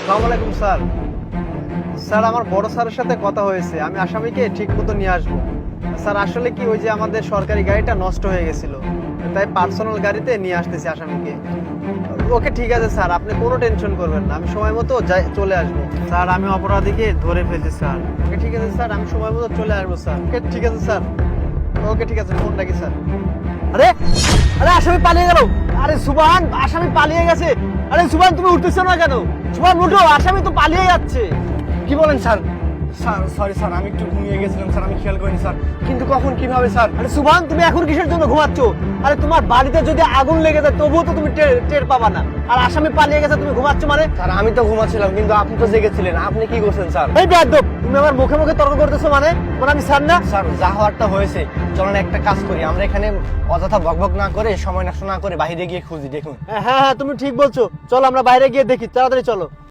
আসসালামু আলাইকুম sir. Sir আমার বড় স্যারের সাথে কথা হয়েছে, আমি আসামিকে ঠিক মতো নিয়ে আসবো। স্যার আসলে কি ওই যে আমাদের সরকারি গাড়িটা নষ্ট হয়ে গেছিল, তাই পার্সোনাল গাড়িতে নিয়ে আসতেছি আসামিকে। ওকে ঠিক আছে স্যার, আপনি কোনো টেনশন করবেন না, আমি সময় মতো চলে আসবো। স্যার আমি অপরাধীকে ধরে ফেলছি স্যার। ওকে ঠিক আছে স্যার, আমি সময় মতো চলে আসবো স্যার। ওকে ঠিক আছে স্যার। ওকে ঠিক আছে, ফোন রাখি স্যার। আরে আরে আসামি পালিয়ে গেল। আরে সুবহান, আসামি পালিয়ে গেছে। আরে সুবহান তুমি উঠতেছো না কেন? সুবহান উঠো, আসামি তো পালিয়ে যাচ্ছে। কি বলেন স্যার? স্যার সরি স্যার, আমি একটু ঘুমিয়ে গেছিলাম স্যার, আমি খেয়াল করিনি স্যার। কিন্তু কখন, কিভাবে স্যার? আরে সুবহান তুমি এখন কিসের জন্য ঘুমাচ্ছ? আরে তোমার বাড়িতে যদি আগুন লেগে যায় তবুও তো তুমি টের পাবা না, আর আসামি পালিয়ে গেছে তুমি ঘুমাচ্ছ মানে? স্যার আমি তো ঘুমাচ্ছিলাম, কিন্তু আপনি তো জেগেছিলেন, আপনি কি করছেন স্যার? এই বেয়াদব, তুমি আমার মুখে মুখে তর্ক করতেছো মানে? মানে আমি স্যার না? স্যার যা হওয়ারটা হয়েছে, চলেন একটা কাজ করি, আমরা এখানে অযথা বকবক না করে, সময় নষ্ট না করে বাইরে গিয়ে খুঁজি, দেখুন। হ্যাঁ হ্যাঁ তুমি ঠিক বলছো, চলো আমরা বাইরে গিয়ে দেখি, তাড়াতাড়ি চলো।